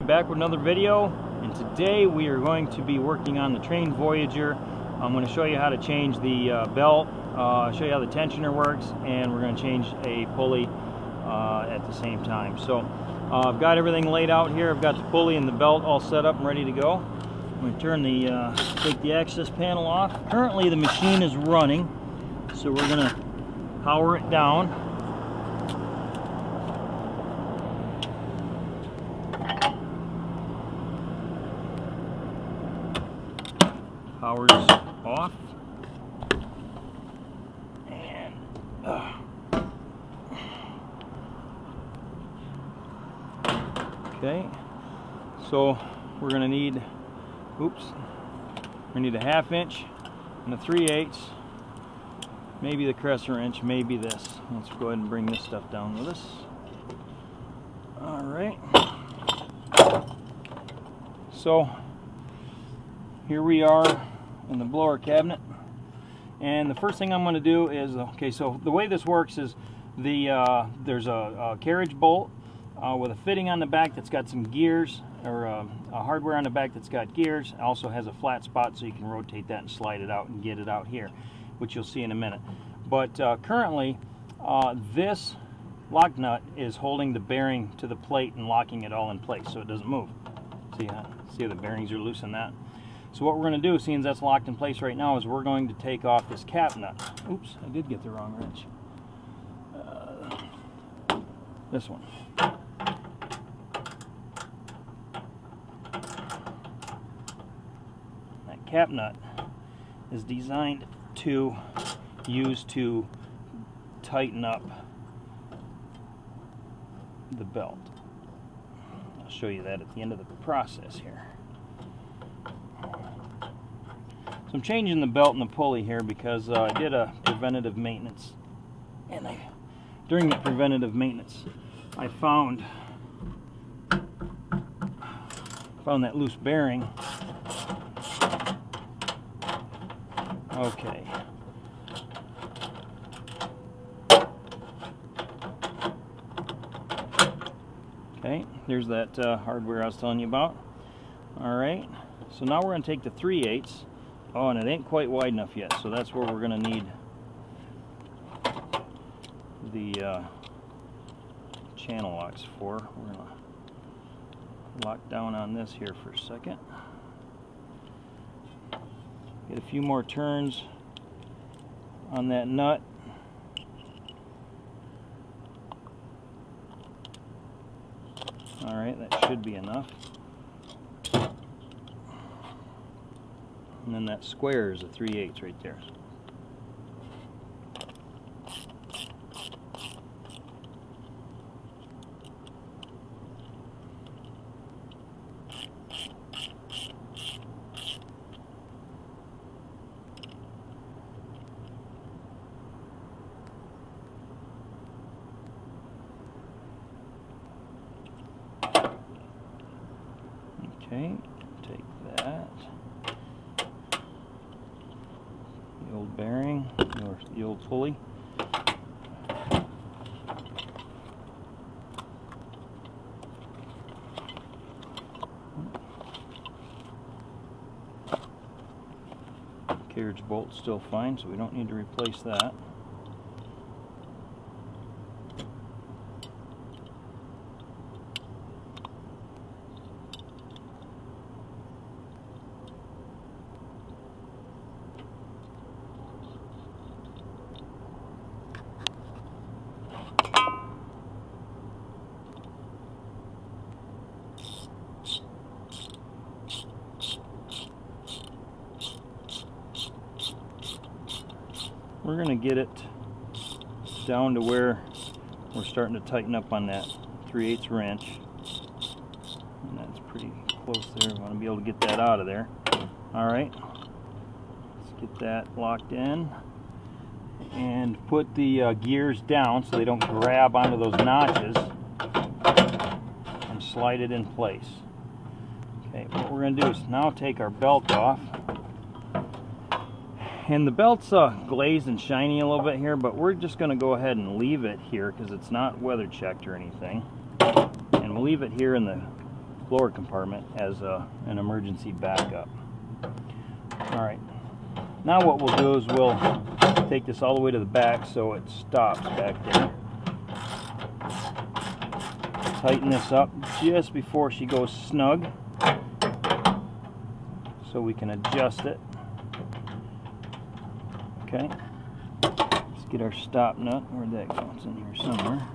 Back with another video, and today we are going to be working on the Trane Voyager. I'm going to show you how to change the belt, show you how the tensioner works, and we're going to change a pulley at the same time. So I've got everything laid out here. I've got the pulley and the belt all set up and ready to go. I'm going to turn take the access panel off. Currently the machine is running, so we're going to power it down. Power's off, and okay, so we're going to need, we need a 1/2 inch and a 3/8, maybe the crescent wrench, maybe this. Let's go ahead and bring this stuff down with us. Alright, so here we are in the blower cabinet, and the first thing I'm going to do is, okay, so the way this works is there's a carriage bolt with a fitting on the back that's got some gears, or a hardware on the back that's got gears. It also has a flat spot so you can rotate that and slide it out and get it out here, which you'll see in a minute. But currently this lock nut is holding the bearing to the plate and locking it all in place so it doesn't move. See how the bearings are loose in that? So what we're going to do, seeing that's locked in place right now, is we're going to take off this cap nut. Oops, I did get the wrong wrench. This one. That cap nut is designed to use to tighten up the belt. I'll show you that at the end of the process here. I'm changing the belt and the pulley here because I did a preventative maintenance, and during the preventative maintenance I found that loose bearing. Okay. Okay, there's that hardware I was telling you about. Alright, so now we're going to take the 3/8. Oh, and it ain't quite wide enough yet, so that's where we're going to need the channel locks for. We're going to lock down on this here for a second. Get a few more turns on that nut. Alright, that should be enough. And then that square is a 3/8 right there. Okay, take that. The old bearing, or the old pulley. Carriage bolt's still fine, so we don't need to replace that. We're going to get it down to where we're starting to tighten up on that 3/8 wrench. And that's pretty close there. We want to be able to get that out of there. Alright, let's get that locked in and put the gears down so they don't grab onto those notches, and slide it in place. Okay, what we're going to do is now take our belt off. And the belt's glazed and shiny a little bit here, but we're just going to go ahead and leave it here because it's not weather checked or anything. And we'll leave it here in the blower compartment as an emergency backup. Alright, now what we'll do is we'll take this all the way to the back so it stops back there. Tighten this up just before she goes snug so we can adjust it. Okay, let's get our stop nut. Where'd that go? It's in here somewhere.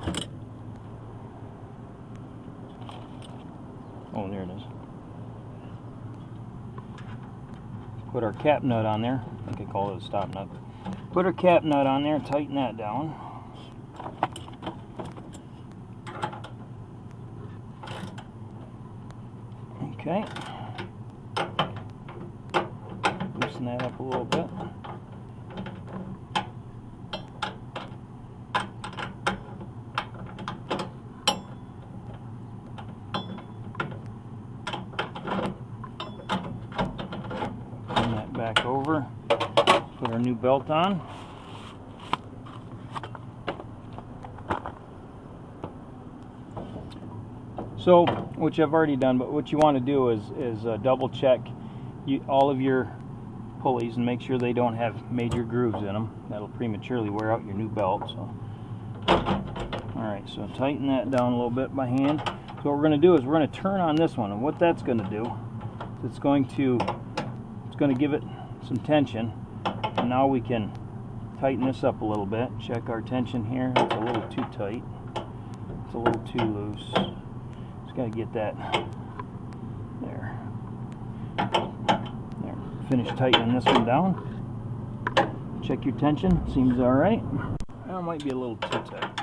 Oh, there it is. Put our cap nut on there. I think I call it a stop nut. Put our cap nut on there, tighten that down. Okay. Loosen that up a little bit. Turn that back over. Put our new belt on. So, which I've already done, but what you want to do is double check all of your pulleys and make sure they don't have major grooves in them. That'll prematurely wear out your new belt. So, alright, so tighten that down a little bit by hand. So what we're going to do is we're going to turn on this one, and what that's going to do is it's going to give it some tension, and now we can tighten this up a little bit. Check our tension here. It's a little too tight. It's a little too loose. Just got to get that there. There. Finish tightening this one down. Check your tension. Seems all right. That might be a little too tight.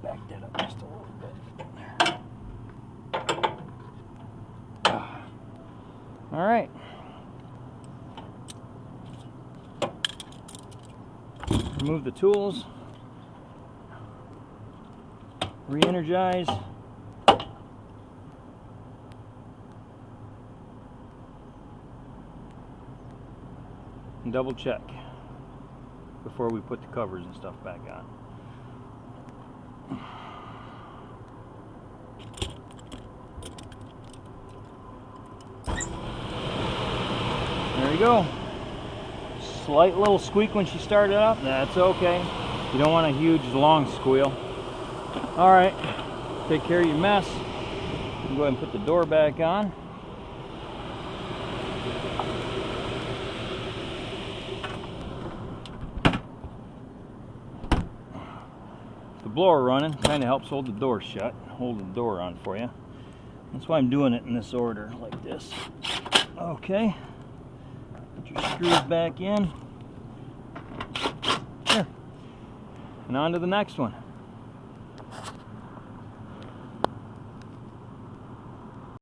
Back that up just a little bit. There. All right. Remove the tools. Re-energize. And double check before we put the covers and stuff back on. There you go. Slight little squeak when she started up. That's okay. You don't want a huge long squeal. Alright, take care of your mess. You can go ahead and put the door back on. The blower running kind of helps hold the door shut, hold the door on for you. That's why I'm doing it in this order, like this. Okay, put your screws back in. Here. And on to the next one.